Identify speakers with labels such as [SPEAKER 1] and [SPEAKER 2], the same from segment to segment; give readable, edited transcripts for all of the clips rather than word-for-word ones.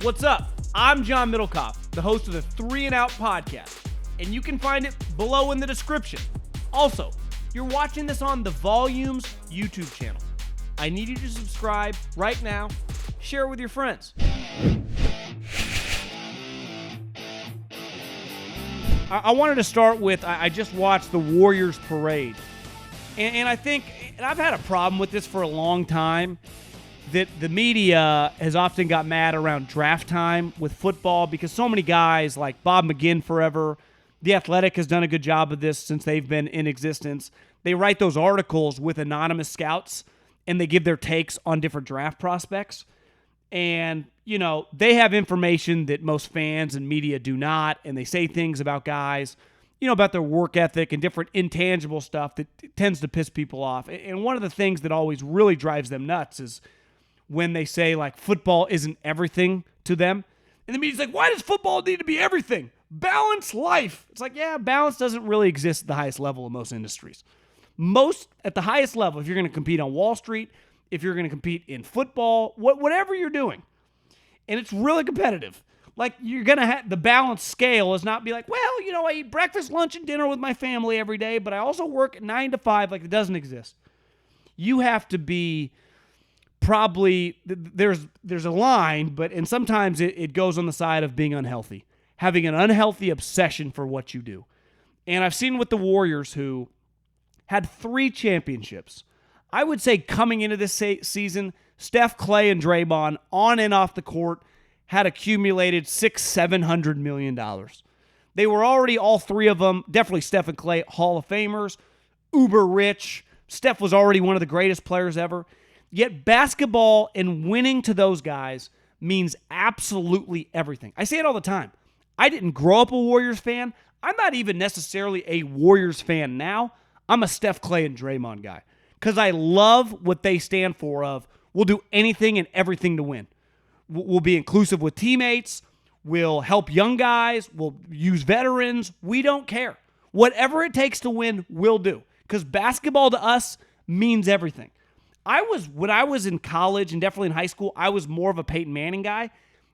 [SPEAKER 1] What's up? I'm John Middlekauff, the host of the 3 and Out podcast, and you can find it below in the description. Also, you're watching this on the Volumes YouTube channel. I need you to subscribe right now. Share it with your friends. I wanted to start with, I just watched the Warriors parade. And I think, and I've had a problem with this for a long time, that the media has often got mad around draft time with football because so many guys like Bob McGinn forever, The Athletic has done a good job of this since they've been in existence. They write those articles with anonymous scouts and they give their takes on different draft prospects. And, you know, they have information that most fans and media do not, and they say things about guys, you know, about their work ethic and different intangible stuff that tends to piss people off. And one of the things that always really drives them nuts is when they say, like, football isn't everything to them. And the media's like, why does football need to be everything? Balance life. It's like, yeah, balance doesn't really exist at the highest level of most industries. At the highest level, if you're going to compete on Wall Street, if you're going to compete in football, whatever you're doing, and it's really competitive, like, you're going to have the balance scale is not be like, well, you know, I eat breakfast, lunch, and dinner with my family every day, but I also work 9 to 5, like, it doesn't exist. You have to be probably, there's a line, and sometimes it goes on the side of being unhealthy, having an unhealthy obsession for what you do. And I've seen with the Warriors, who had 3 championships. I would say coming into this season, Steph, Clay, and Draymond on and off the court had accumulated $600-700 million. They were already, all 3 of them, definitely Steph and Clay, Hall of Famers, uber rich. Steph was already one of the greatest players ever. Yet basketball and winning to those guys means absolutely everything. I say it all the time. I didn't grow up a Warriors fan. I'm not even necessarily a Warriors fan now. I'm a Steph, Clay, and Draymond guy because I love what they stand for of we'll do anything and everything to win. We'll be inclusive with teammates. We'll help young guys. We'll use veterans. We don't care. Whatever it takes to win, we'll do because basketball to us means everything. When I was in college and definitely in high school, I was more of a Peyton Manning guy,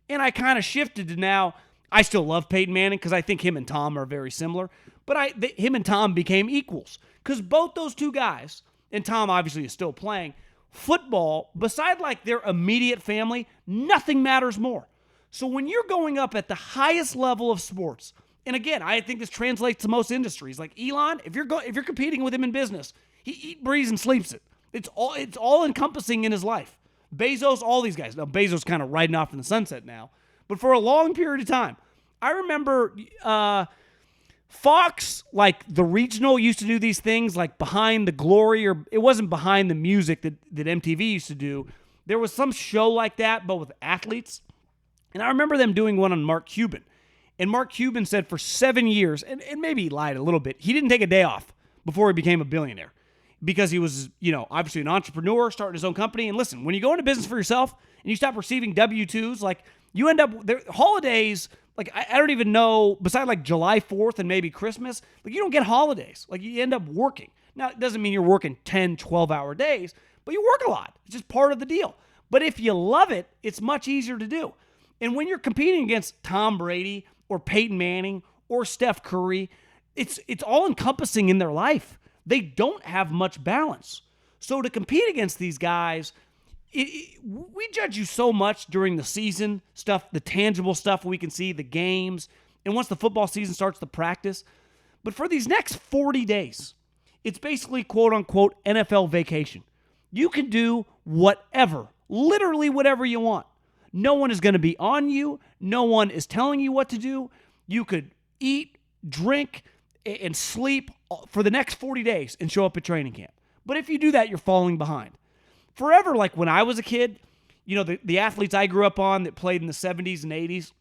[SPEAKER 1] and I kind of shifted to now. I still love Peyton Manning because I think him and Tom are very similar, but him and Tom became equals because both those 2 guys, and Tom obviously is still playing, football, beside like their immediate family, nothing matters more. So when you're going up at the highest level of sports, and again, I think this translates to most industries, like Elon, if you're competing with him in business, he eats, breathes, and sleeps it. It's all encompassing in his life. Bezos, all these guys. Now, Bezos kind of riding off in the sunset now. But for a long period of time, I remember Fox, like the regional, used to do these things like Behind the Glory, or it wasn't Behind the Music that MTV used to do. There was some show like that, but with athletes. And I remember them doing one on Mark Cuban. And Mark Cuban said for 7 years, and maybe he lied a little bit, he didn't take a day off before he became a billionaire. Because he was, you know, obviously an entrepreneur, starting his own company. And listen, when you go into business for yourself and you stop receiving W-2s, like, you end up, holidays, like, I don't even know, besides like July 4th and maybe Christmas, like, you don't get holidays. Like, you end up working. Now, it doesn't mean you're working 10, 12-hour days, but you work a lot. It's just part of the deal. But if you love it, it's much easier to do. And when you're competing against Tom Brady or Peyton Manning or Steph Curry, it's all encompassing in their life. They don't have much balance. So to compete against these guys, we judge you so much during the season stuff, the tangible stuff we can see, the games, and once the football season starts, the practice. But for these next 40 days, it's basically quote-unquote NFL vacation. You can do whatever, literally whatever you want. No one is going to be on you. No one is telling you what to do. You could eat, drink, and sleep for the next 40 days and show up at training camp. But if you do that, you're falling behind. Forever, like when I was a kid, you know, the athletes I grew up on that played in the 70s and 80s,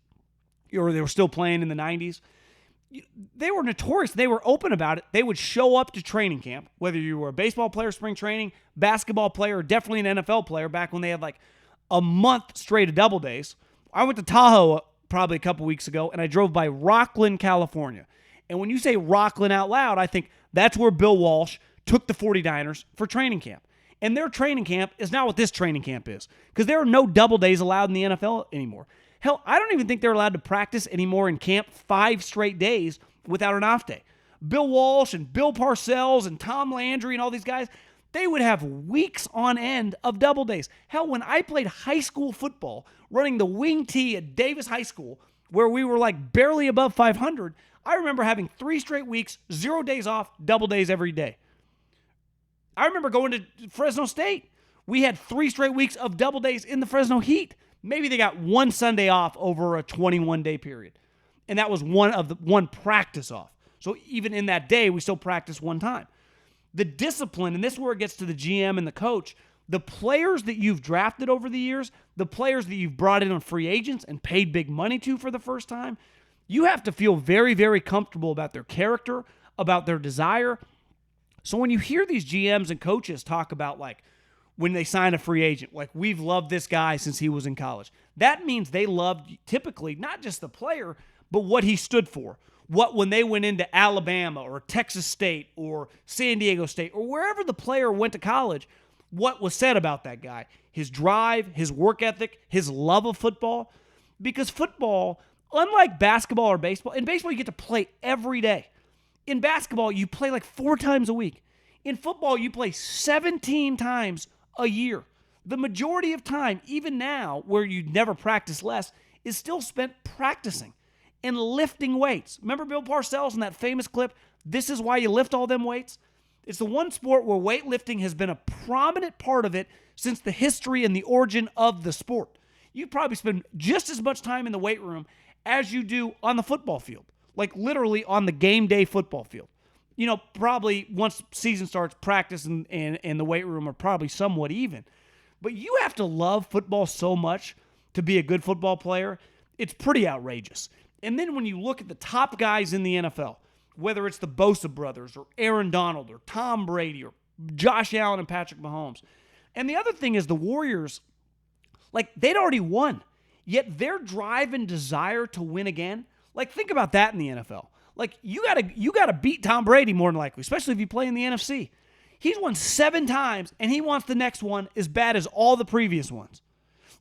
[SPEAKER 1] or they were still playing in the 90s, they were notorious. They were open about it. They would show up to training camp, whether you were a baseball player, spring training, basketball player, or definitely an NFL player back when they had like a month straight of double days. I went to Tahoe probably a couple weeks ago, and I drove by Rockland, California. And when you say Rockland out loud, I think that's where Bill Walsh took the 49ers for training camp. And their training camp is not what this training camp is, because there are no double days allowed in the NFL anymore. Hell, I don't even think they're allowed to practice anymore in camp 5 straight days without an off day. Bill Walsh and Bill Parcells and Tom Landry and all these guys, they would have weeks on end of double days. Hell, when I played high school football, running the wing tee at Davis High School, where we were like barely above 500, I remember having 3 straight weeks, 0 days off, double days every day. I remember going to Fresno State. We had 3 straight weeks of double days in the Fresno Heat. Maybe they got 1 Sunday off over a 21-day period. And that was one practice off. So even in that day, we still practiced 1 time. The discipline, and this is where it gets to the GM and the coach, the players that you've drafted over the years, the players that you've brought in on free agents and paid big money to for the first time, you have to feel very, very comfortable about their character, about their desire. So when you hear these GMs and coaches talk about, like, when they sign a free agent, like, we've loved this guy since he was in college, that means they loved typically not just the player, but what he stood for. What, when they went into Alabama or Texas State or San Diego State or wherever the player went to college, what was said about that guy, his drive, his work ethic, his love of football. Because football, unlike basketball or baseball, in baseball you get to play every day. In basketball, you play like 4 times a week. In football, you play 17 times a year. The majority of time, even now, where you never practice less, is still spent practicing and lifting weights. Remember Bill Parcells in that famous clip, "This is why you lift all them weights"? It's the one sport where weightlifting has been a prominent part of it since the history and the origin of the sport. You probably spend just as much time in the weight room as you do on the football field, like literally on the game day football field. You know, probably once season starts, practice and the weight room are probably somewhat even. But you have to love football so much to be a good football player. It's pretty outrageous. And then when you look at the top guys in the NFL, whether it's the Bosa brothers or Aaron Donald or Tom Brady or Josh Allen and Patrick Mahomes. And the other thing is the Warriors, like, they'd already won, yet their drive and desire to win again, like, think about that in the NFL. Like, you gotta beat Tom Brady more than likely, especially if you play in the NFC. He's won 7 times, and he wants the next one as bad as all the previous ones.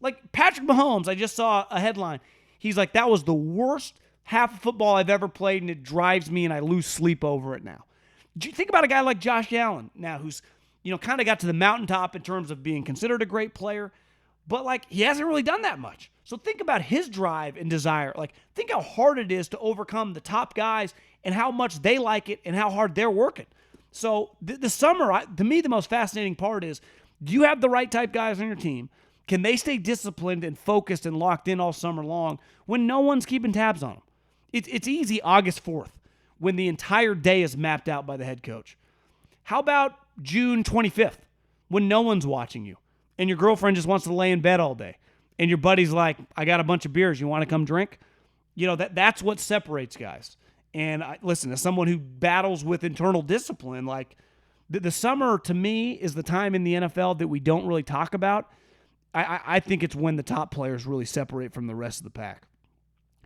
[SPEAKER 1] Like, Patrick Mahomes, I just saw a headline. He's like, that was the worst half of football I've ever played, and it drives me, and I lose sleep over it now. Do you think about a guy like Josh Allen now, who's, you know, kind of got to the mountaintop in terms of being considered a great player, but, like, he hasn't really done that much. So think about his drive and desire. Like, think how hard it is to overcome the top guys and how much they like it and how hard they're working. So the summer, to me, the most fascinating part is, do you have the right type guys on your team? Can they stay disciplined and focused and locked in all summer long when no one's keeping tabs on them? It's easy August 4th when the entire day is mapped out by the head coach. How about June 25th when no one's watching you and your girlfriend just wants to lay in bed all day and your buddy's like, I got a bunch of beers, you want to come drink? You know, that's what separates guys. And listen, as someone who battles with internal discipline, like the summer to me is the time in the NFL that we don't really talk about. I think it's when the top players really separate from the rest of the pack.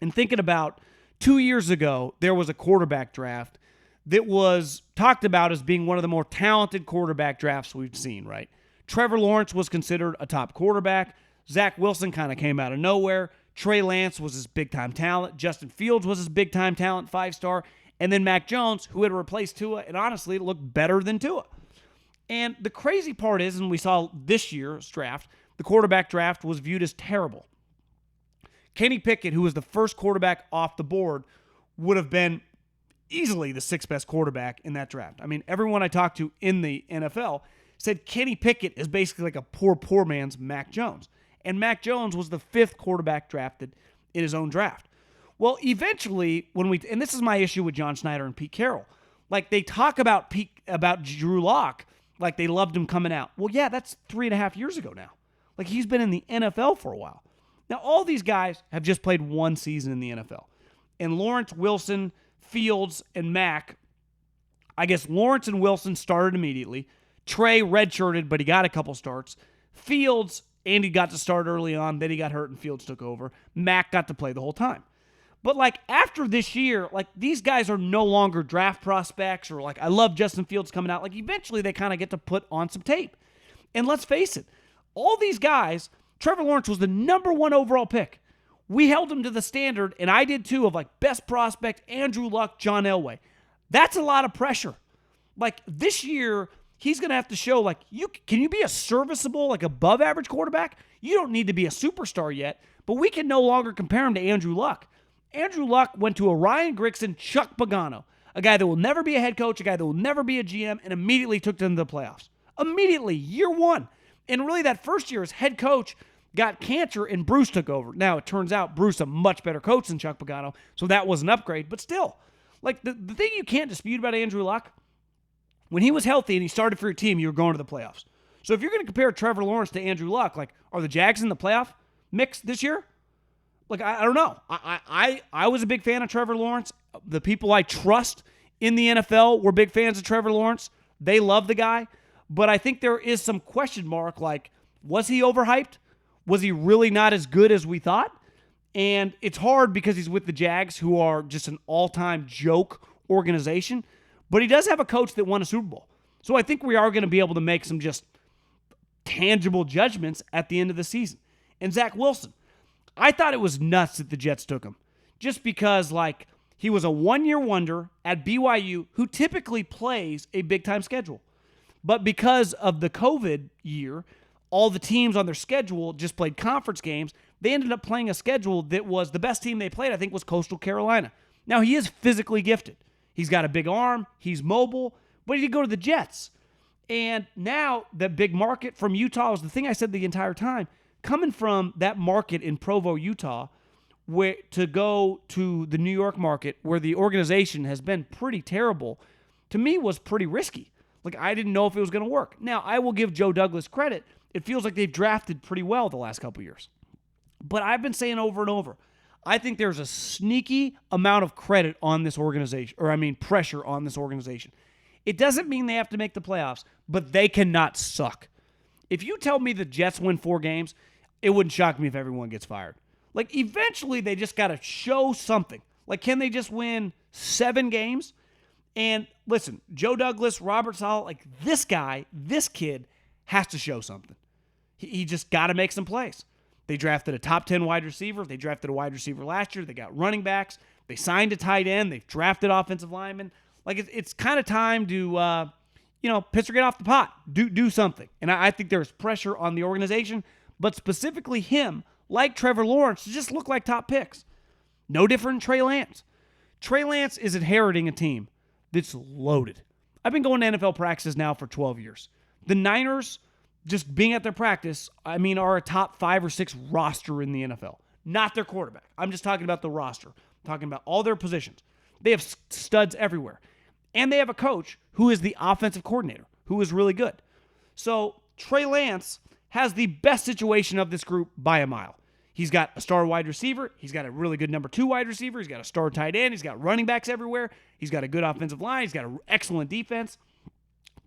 [SPEAKER 1] And thinking about 2 years ago, there was a quarterback draft that was talked about as being one of the more talented quarterback drafts we've seen, right? Trevor Lawrence was considered a top quarterback. Zach Wilson kind of came out of nowhere. Trey Lance was his big-time talent. Justin Fields was his big-time talent, 5-star. And then Mac Jones, who had replaced Tua, and honestly looked better than Tua. And the crazy part is, and we saw this year's draft, the quarterback draft was viewed as terrible. Kenny Pickett, who was the first quarterback off the board, would have been easily the 6th best quarterback in that draft. I mean, everyone I talked to in the NFL said Kenny Pickett is basically like a poor man's Mac Jones. And Mac Jones was the 5th quarterback drafted in his own draft. Well, eventually, and this is my issue with John Schneider and Pete Carroll, like they talk about Drew Lock like they loved him coming out. Well, yeah, that's 3.5 years ago now. Like, he's been in the NFL for a while. Now, all these guys have just played 1 season in the NFL. And Lawrence, Wilson, Fields, and Mac, I guess Lawrence and Wilson started immediately. Trey redshirted, but he got a couple starts. Fields, Andy got to start early on, then he got hurt and Fields took over. Mac got to play the whole time. But, like, after this year, like, these guys are no longer draft prospects or, like, I love Justin Fields coming out. Like, eventually they kind of get to put on some tape. And let's face it, all these guys, Trevor Lawrence was the number 1 overall pick. we held him to the standard, and I did too, of like best prospect, Andrew Luck, John Elway. That's a lot of pressure. Like this year, he's going to have to show like, can you be a serviceable, like above average quarterback? You don't need to be a superstar yet, but we can no longer compare him to Andrew Luck. Andrew Luck went to a Ryan Grigson, Chuck Pagano, a guy that will never be a head coach, a guy that will never be a GM, and immediately took them to the playoffs. Immediately, year one. And really that first year as head coach got cancer and Bruce took over. Now, it turns out Bruce a much better coach than Chuck Pagano, so that was an upgrade. But still, like the thing you can't dispute about Andrew Luck, when he was healthy and he started for your team, you were going to the playoffs. So if you're going to compare Trevor Lawrence to Andrew Luck, like, are the Jags in the playoff mix this year? Like, I don't know. I was a big fan of Trevor Lawrence. The people I trust in the NFL were big fans of Trevor Lawrence. They love the guy. But I think there is some question mark, like, was he overhyped? Was he really not as good as we thought? And it's hard because he's with the Jags, who are just an all-time joke organization. But he does have a coach that won a Super Bowl. So I think we are going to be able to make some just tangible judgments at the end of the season. And Zach Wilson, I thought it was nuts that the Jets took him. Just because, like, he was a one-year wonder at BYU who typically plays a big-time schedule. But because of the COVID year, all the teams on their schedule just played conference games. They ended up playing a schedule that was the best team they played, I think, was Coastal Carolina. Now, he is physically gifted. He's got a big arm. He's mobile. But he did go to the Jets. And now the big market from Utah is the thing I said the entire time. Coming from that market in Provo, Utah, where to go to the New York market where the organization has been pretty terrible, to me was pretty risky. Like, I didn't know if it was going to work. Now, I will give Joe Douglas credit. It feels like they've drafted pretty well the last couple years. But I've been saying over and over, I think there's a sneaky amount of credit on this organization, pressure on this organization. It doesn't mean they have to make the playoffs, but they cannot suck. If you tell me the Jets win 4 games, it wouldn't shock me if everyone gets fired. Like, eventually, they just got to show something. Like, can they just win 7 games? And listen, Joe Douglas, Robert Saleh, like this guy, this kid has to show something. He just got to make some plays. They drafted a top 10 wide receiver. They drafted a wide receiver last year. They got running backs. They signed a tight end. They've drafted offensive linemen. Like, it's kind of time to, piss or get off the pot. Do something. And I think there's pressure on the organization, but specifically him, like Trevor Lawrence, to just look like top picks. No different than Trey Lance. Trey Lance is inheriting a team that's loaded. I've been going to NFL practices now for 12 years. The Niners, just being at their practice, are a top 5 or 6 roster in the NFL. Not their quarterback. I'm just talking about the roster. I'm talking about all their positions. They have studs everywhere. And they have a coach who is the offensive coordinator, who is really good. So Trey Lance has the best situation of this group by a mile. He's got a star wide receiver. He's got a really good number 2 wide receiver. He's got a star tight end. He's got running backs everywhere. He's got a good offensive line. He's got an excellent defense.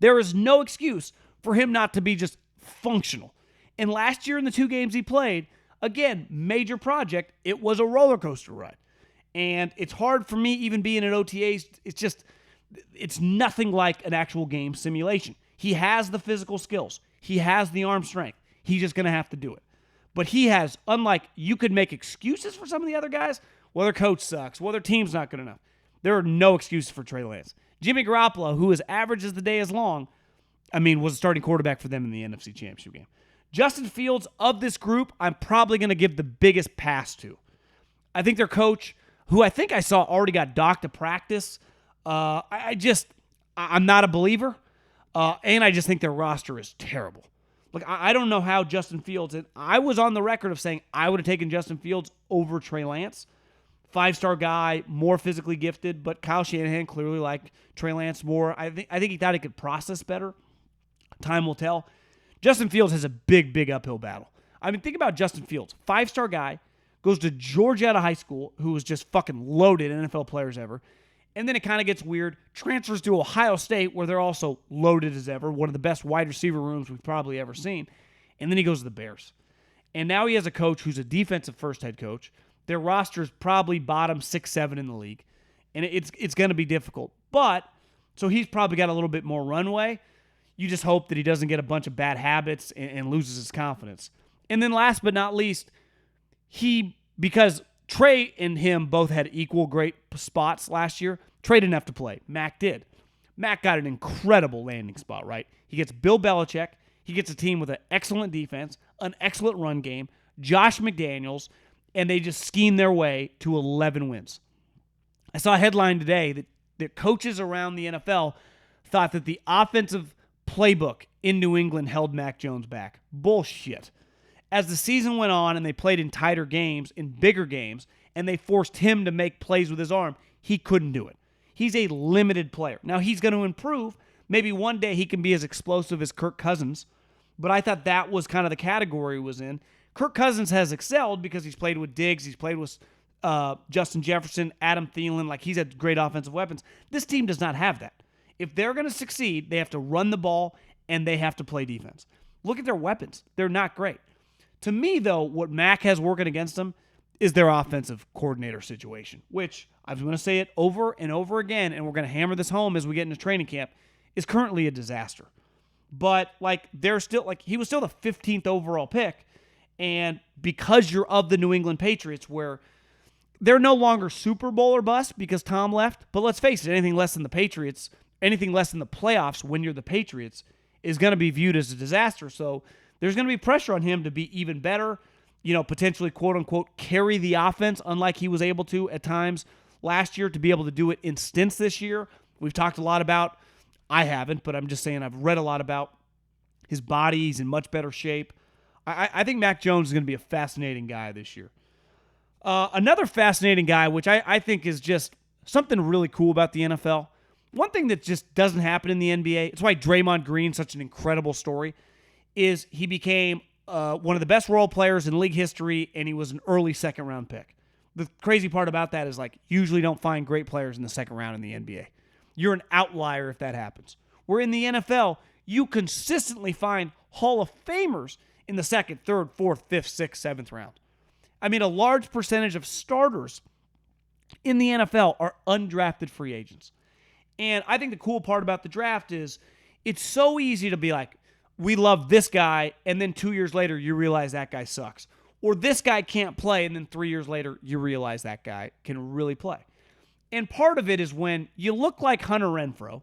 [SPEAKER 1] There is no excuse for him not to be just functional. And last year in the 2 games he played, again, major project, it was a roller coaster ride. And it's hard for me even being at OTAs. It's nothing like an actual game simulation. He has the physical skills. He has the arm strength. He's just going to have to do it. But he has, unlike you could make excuses for some of the other guys, well, their coach sucks, well, their team's not good enough. There are no excuses for Trey Lance. Jimmy Garoppolo, who is average as the day is long, was a starting quarterback for them in the NFC Championship game. Justin Fields, of this group, I'm probably going to give the biggest pass to. I think their coach, who I think I saw already got docked to practice, I'm not a believer, and I just think their roster is terrible. Like, I don't know how Justin Fields, and I was on the record of saying I would have taken Justin Fields over Trey Lance. 5-star guy, more physically gifted, but Kyle Shanahan clearly liked Trey Lance more. I think he thought he could process better. Time will tell. Justin Fields has a big uphill battle. Think about Justin Fields. 5-star guy, goes to Georgia out of high school, who was just fucking loaded NFL players ever. And then it kind of gets weird. Transfers to Ohio State, where they're also loaded as ever. One of the best wide receiver rooms we've probably ever seen. And then he goes to the Bears. And now he has a coach who's a defensive first head coach. Their roster's probably bottom 6-7 in the league. And it's going to be difficult. But, so he's probably got a little bit more runway. You just hope that he doesn't get a bunch of bad habits and loses his confidence. And then last but not least, he because Trey and him both had equal great spots last year. Trey didn't have to play. Mac did. Mac got an incredible landing spot, right? He gets Bill Belichick. He gets a team with an excellent defense, an excellent run game, Josh McDaniels, and they just scheme their way to 11 wins. I saw a headline today that coaches around the NFL thought that the offensive playbook in New England held Mac Jones back. Bullshit. As the season went on and they played in tighter games, in bigger games, and they forced him to make plays with his arm, he couldn't do it. He's a limited player. Now, he's going to improve. Maybe one day he can be as explosive as Kirk Cousins, but I thought that was kind of the category he was in. Kirk Cousins has excelled because he's played with Diggs, he's played with Justin Jefferson, Adam Thielen, like he's had great offensive weapons. This team does not have that. If they're going to succeed, they have to run the ball and they have to play defense. Look at their weapons. They're not great. To me, though, what Mac has working against them is their offensive coordinator situation, which I'm going to say it over and over again, and we're going to hammer this home as we get into training camp, is currently a disaster. But they're still he was still the 15th overall pick, and because you're of the New England Patriots, where they're no longer Super Bowl or bust because Tom left, but let's face it, anything less than the Patriots, anything less than the playoffs when you're the Patriots is going to be viewed as a disaster. So there's going to be pressure on him to be even better, potentially quote-unquote carry the offense, unlike he was able to at times last year, to be able to do it in stints this year. We've talked a lot about, I haven't, but I'm just saying I've read a lot about his body. He's in much better shape. I think Mac Jones is going to be a fascinating guy this year. Another fascinating guy, which I think is just something really cool about the NFL, one thing that just doesn't happen in the NBA, it's why Draymond Green's such an incredible story, is he became one of the best role players in league history, and he was an early second-round pick. The crazy part about that is, usually don't find great players in the second round in the NBA. You're an outlier if that happens. Where in the NFL, you consistently find Hall of Famers in the second, third, fourth, fifth, sixth, seventh round. I mean, a large percentage of starters in the NFL are undrafted free agents. And I think the cool part about the draft is it's so easy to be like, we love this guy, and then 2 years later, you realize that guy sucks. Or this guy can't play, and then 3 years later, you realize that guy can really play. And part of it is when you look like Hunter Renfrow,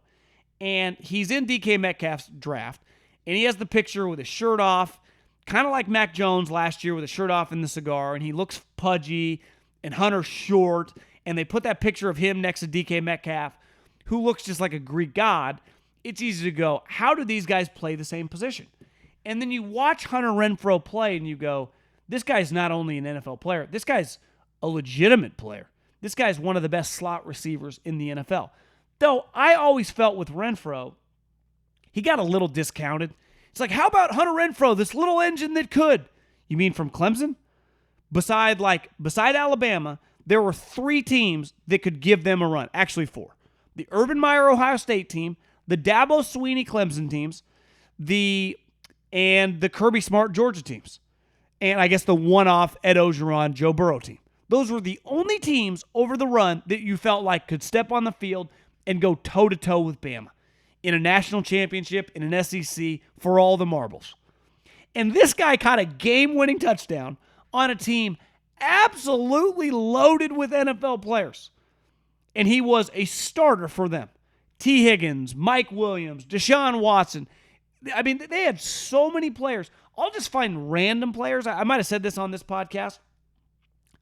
[SPEAKER 1] and he's in DK Metcalf's draft, and he has the picture with his shirt off, kind of like Mac Jones last year with his shirt off and the cigar, and he looks pudgy, and Hunter's short, and they put that picture of him next to DK Metcalf, who looks just like a Greek god. It's easy to go, how do these guys play the same position? And then you watch Hunter Renfrow play, and you go, this guy's not only an NFL player, this guy's a legitimate player. This guy's one of the best slot receivers in the NFL. Though I always felt with Renfrow, he got a little discounted. It's like, how about Hunter Renfrow, this little engine that could? You mean from Clemson? Beside Alabama, there were 3 teams that could give them a run. Actually 4. The Urban Meyer Ohio State team, the Dabo Swinney Clemson teams, and the Kirby Smart Georgia teams. And I guess the one-off Ed Ogeron, Joe Burrow team. Those were the only teams over the run that you felt like could step on the field and go toe-to-toe with Bama in a national championship, in an SEC, for all the marbles. And this guy caught a game-winning touchdown on a team absolutely loaded with NFL players. And he was a starter for them. T. Higgins, Mike Williams, Deshaun Watson. I mean, they had so many players. I'll just find random players. I might have said this on this podcast.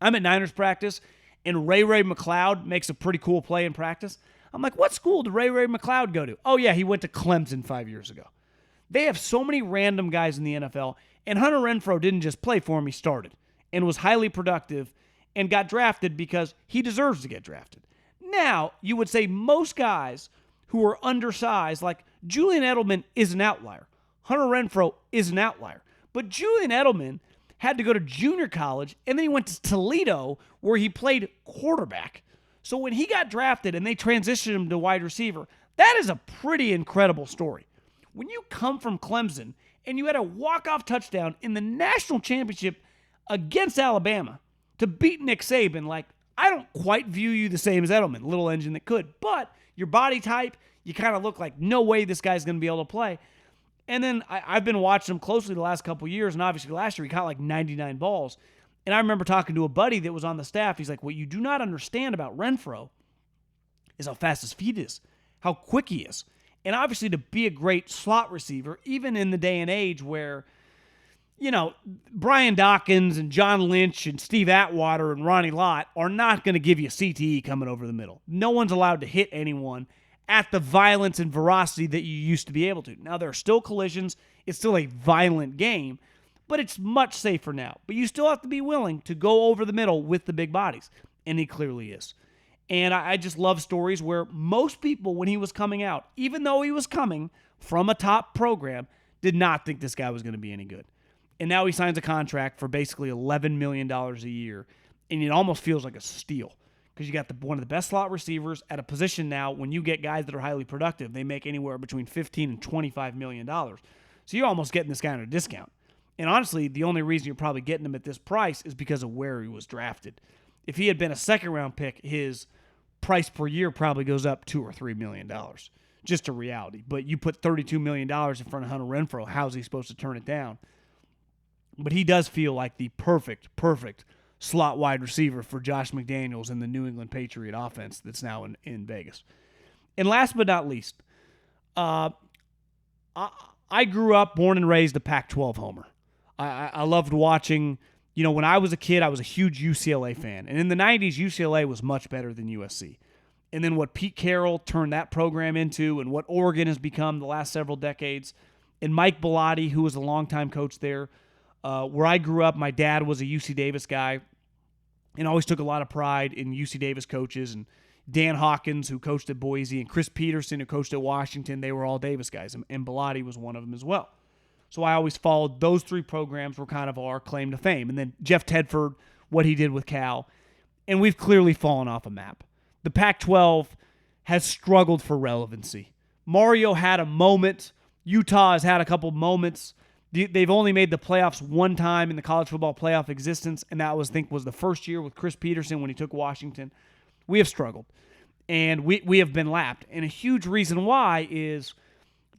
[SPEAKER 1] I'm at Niners practice, and Ray McCloud makes a pretty cool play in practice. I'm like, what school did Ray McCloud go to? Oh, yeah, he went to Clemson 5 years ago. They have so many random guys in the NFL, and Hunter Renfrow didn't just play for him. He started and was highly productive and got drafted because he deserves to get drafted. Now, you would say most guys who are undersized, like Julian Edelman is an outlier. Hunter Renfrow is an outlier. But Julian Edelman had to go to junior college, and then he went to Toledo where he played quarterback. So when he got drafted and they transitioned him to wide receiver, that is a pretty incredible story. When you come from Clemson and you had a walk-off touchdown in the national championship against Alabama to beat Nick Saban, I don't quite view you the same as Edelman, little engine that could. But your body type, you kind of look like no way this guy's going to be able to play. And then I've been watching him closely the last couple years, and obviously last year he caught 99 balls. And I remember talking to a buddy that was on the staff. He's like, what you do not understand about Renfrow is how fast his feet is, how quick he is. And obviously to be a great slot receiver, even in the day and age where, Brian Dawkins and John Lynch and Steve Atwater and Ronnie Lott are not going to give you CTE coming over the middle. No one's allowed to hit anyone at the violence and ferocity that you used to be able to. Now, there are still collisions. It's still a violent game, but it's much safer now. But you still have to be willing to go over the middle with the big bodies, and he clearly is. And I just love stories where most people, when he was coming out, even though he was coming from a top program, did not think this guy was going to be any good. And now he signs a contract for basically $11 million a year, and it almost feels like a steal because you got one of the best slot receivers at a position now. When you get guys that are highly productive, they make anywhere between $15 and $25 million. So you're almost getting this guy at a discount. And honestly, the only reason you're probably getting him at this price is because of where he was drafted. If he had been a second-round pick, his price per year probably goes up $2 or $3 million. Just a reality. But you put $32 million in front of Hunter Renfrow, how's he supposed to turn it down? But he does feel like the perfect slot wide receiver for Josh McDaniels and the New England Patriot offense that's now in Vegas. And last but not least, I grew up, born and raised a Pac-12 homer. I loved watching, when I was a kid, I was a huge UCLA fan. And in the 90s, UCLA was much better than USC. And then what Pete Carroll turned that program into and what Oregon has become the last several decades. And Mike Bellotti, who was a longtime coach there, where I grew up, my dad was a UC Davis guy and always took a lot of pride in UC Davis coaches. And Dan Hawkins, who coached at Boise, and Chris Peterson, who coached at Washington, they were all Davis guys. And Bellotti was one of them as well. So I always followed those three programs were kind of our claim to fame. And then Jeff Tedford, what he did with Cal. And we've clearly fallen off a map. The Pac-12 has struggled for relevancy. Mario had a moment. Utah has had a couple moments. They've only made the playoffs one time in the college football playoff existence, and that was the first year with Chris Peterson when he took Washington. We have struggled, and we have been lapped. And a huge reason why is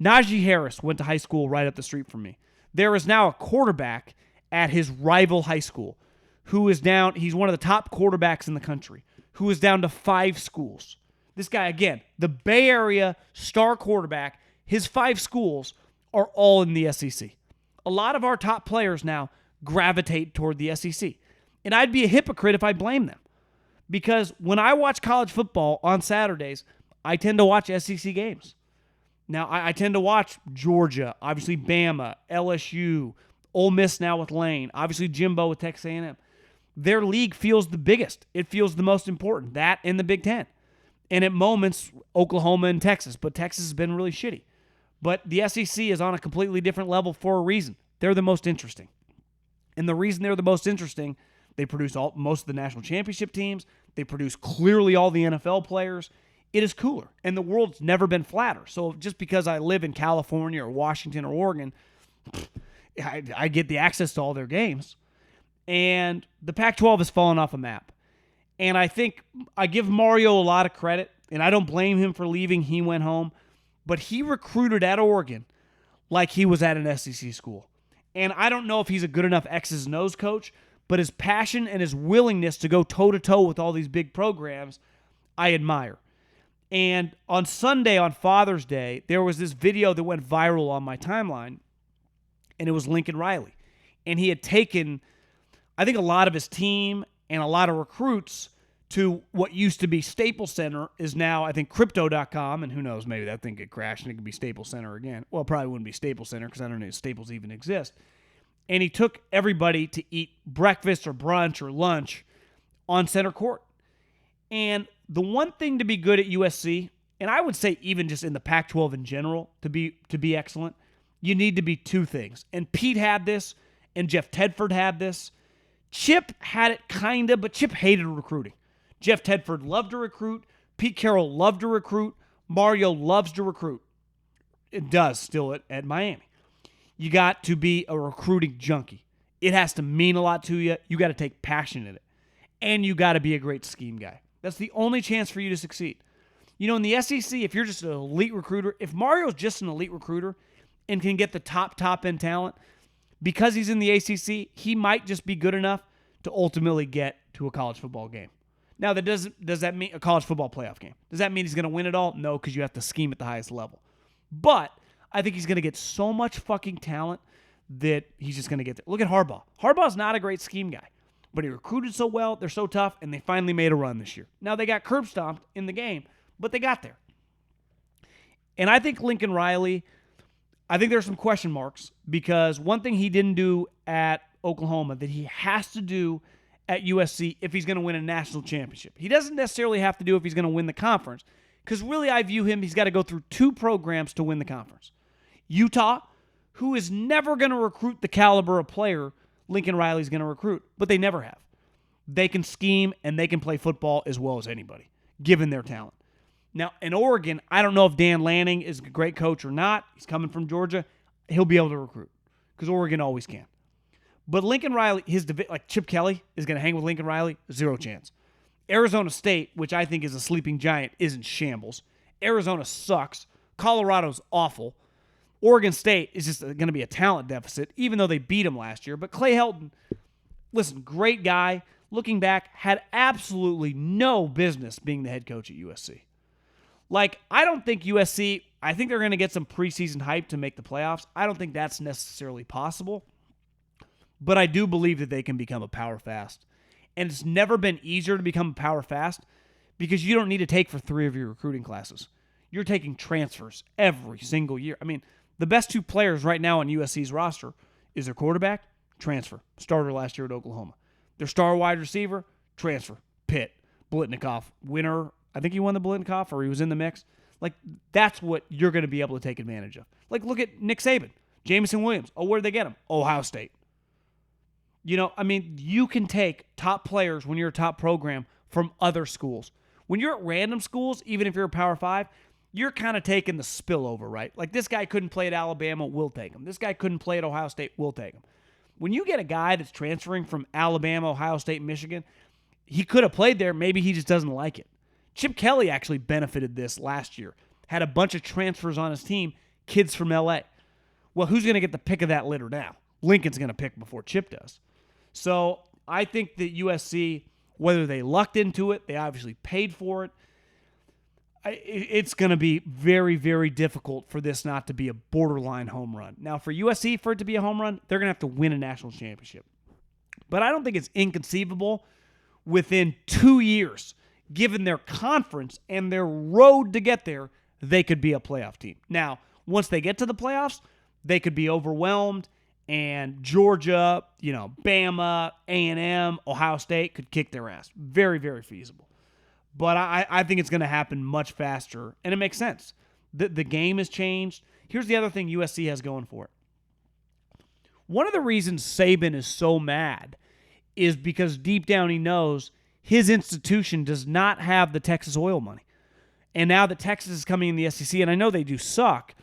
[SPEAKER 1] Najee Harris went to high school right up the street from me. There is now a quarterback at his rival high school who is down. He's one of the top quarterbacks in the country who is down to 5 schools. This guy, again, the Bay Area star quarterback, his 5 schools are all in the SEC. A lot of our top players now gravitate toward the SEC. And I'd be a hypocrite if I blame them. Because when I watch college football on Saturdays, I tend to watch SEC games. Now, I tend to watch Georgia, obviously Bama, LSU, Ole Miss now with Lane, obviously Jimbo with Texas A&M. Their league feels the biggest. It feels the most important, that and the Big Ten. And at moments, Oklahoma and Texas. But Texas has been really shitty. But the SEC is on a completely different level for a reason. They're the most interesting. And the reason they're the most interesting, they produce most of the national championship teams. They produce clearly all the NFL players. It is cooler. And the world's never been flatter. So just because I live in California or Washington or Oregon, I get the access to all their games. And the Pac-12 has fallen off a map. And I think I give Mario a lot of credit, and I don't blame him for leaving. He went home. But he recruited at Oregon like he was at an SEC school. And I don't know if he's a good enough X's and O's coach, but his passion and his willingness to go toe-to-toe with all these big programs, I admire. And on Sunday, on Father's Day, there was this video that went viral on my timeline, and it was Lincoln Riley. And he had taken, I think, a lot of his team and a lot of recruits to what used to be Staples Center is now, I think, Crypto.com, and who knows, maybe that thing could crash and it could be Staples Center again. Well, it probably wouldn't be Staples Center because I don't know if Staples even exist. And he took everybody to eat breakfast or brunch or lunch on center court. And the one thing to be good at USC, and I would say even just in the Pac-12 in general, to be excellent, you need to be 2 things. And Pete had this, and Jeff Tedford had this. Chip had it kind of, but Chip hated recruiting. Jeff Tedford loved to recruit. Pete Carroll loved to recruit. Mario loves to recruit. It does still at Miami. You got to be a recruiting junkie. It has to mean a lot to you. You got to take passion in it. And you got to be a great scheme guy. That's the only chance for you to succeed. In the SEC, if you're just an elite recruiter, if Mario's just an elite recruiter and can get the top end talent, because he's in the ACC, he might just be good enough to ultimately get to a college football game. Now, does that mean a college football playoff game? Does that mean he's going to win it all? No, because you have to scheme at the highest level. But I think he's going to get so much fucking talent that he's just going to get there. Look at Harbaugh. Harbaugh's not a great scheme guy, but he recruited so well, they're so tough, and they finally made a run this year. Now, they got curb stomped in the game, but they got there. And I think Lincoln Riley, I think there's some question marks because one thing he didn't do at Oklahoma that he has to do at USC if he's going to win a national championship. He doesn't necessarily have to do if he's going to win the conference because really I view him, he's got to go through 2 programs to win the conference. Utah, who is never going to recruit the caliber of player Lincoln Riley's going to recruit, but they never have. They can scheme and they can play football as well as anybody, given their talent. Now, in Oregon, I don't know if Dan Lanning is a great coach or not. He's coming from Georgia. He'll be able to recruit because Oregon always can. But Lincoln Riley, like Chip Kelly is going to hang with Lincoln Riley, 0 chance. Arizona State, which I think is a sleeping giant, is in shambles. Arizona sucks. Colorado's awful. Oregon State is just going to be a talent deficit, even though they beat him last year. But Clay Helton, listen, great guy. Looking back, had absolutely no business being the head coach at USC. Like, I don't think USC, I think they're going to get some preseason hype to make the playoffs. I don't think that's necessarily possible. But I do believe that they can become a power fast. And it's never been easier to become a power fast because you don't need to take for 3 of your recruiting classes. You're taking transfers every single year. I mean, the best 2 players right now on USC's roster is their quarterback, transfer, starter last year at Oklahoma. Their star wide receiver, transfer, Pitt, Middlekauff, winner. I think he won the Middlekauff or he was in the mix. Like, that's what you're going to be able to take advantage of. Like, look at Nick Saban, Jameson Williams. Oh, where'd they get him? Ohio State. You know, I mean, you can take top players when you're a top program from other schools. When you're at random schools, even if you're a Power 5, you're kind of taking the spillover, right? Like, this guy couldn't play at Alabama, we'll take him. This guy couldn't play at Ohio State, we'll take him. When you get a guy that's transferring from Alabama, Ohio State, Michigan, he could have played there. Maybe he just doesn't like it. Chip Kelly actually benefited this last year. Had a bunch of transfers on his team, kids from L.A. Well, who's going to get the pick of that litter now? Lincoln's going to pick before Chip does. So I think that USC, whether they lucked into it, they obviously paid for it. It's going to be very, very difficult for this not to be a borderline home run. Now, for USC, for it to be a home run, they're going to have to win a national championship. But I don't think it's inconceivable within 2 years, given their conference and their road to get there, they could be a playoff team. Now, once they get to the playoffs, they could be overwhelmed, and Georgia, Bama, A&M, Ohio State could kick their ass. Very, very feasible. But I think it's going to happen much faster, and it makes sense. The game has changed. Here's the other thing USC has going for it. One of the reasons Saban is so mad is because deep down he knows his institution does not have the Texas oil money. And now that Texas is coming in the SEC, and I know they do suck,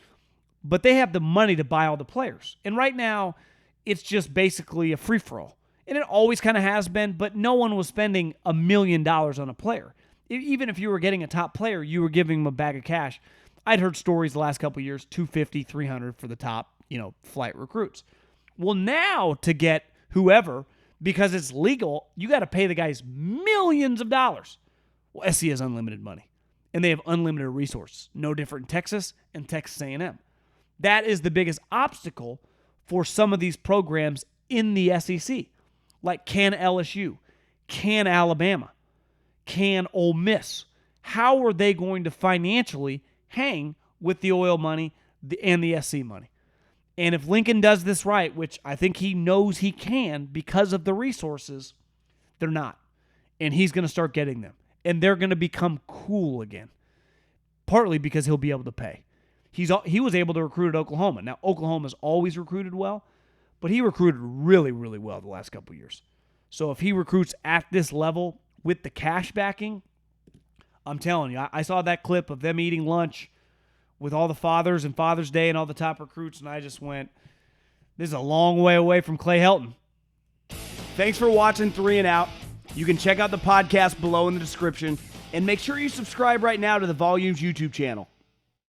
[SPEAKER 1] but they have the money to buy all the players. And right now, it's just basically a free-for-all. And it always kind of has been, but no one was spending $1 million on a player. Even if you were getting a top player, you were giving them a bag of cash. I'd heard stories the last couple of years, $250, $300 for the top, flight recruits. Well, now to get whoever, because it's legal, you got to pay the guys millions of dollars. Well, SC has unlimited money, and they have unlimited resources. No different in Texas and Texas A&M. That is the biggest obstacle for some of these programs in the SEC. Like, can LSU? Can Alabama? Can Ole Miss? How are they going to financially hang with the oil money and the SC money? And if Lincoln does this right, which I think he knows he can because of the resources, they're not. And he's going to start getting them. And they're going to become cool again. Partly because he'll be able to pay. He was able to recruit at Oklahoma. Now, Oklahoma's always recruited well, but he recruited really, really well the last couple of years. So if he recruits at this level with the cash backing, I'm telling you, I saw that clip of them eating lunch with all the fathers and Father's Day and all the top recruits, and I just went, this is a long way away from Clay Helton. Thanks for watching 3 and Out. You can check out the podcast below in the description, and make sure you subscribe right now to the Volumes YouTube channel.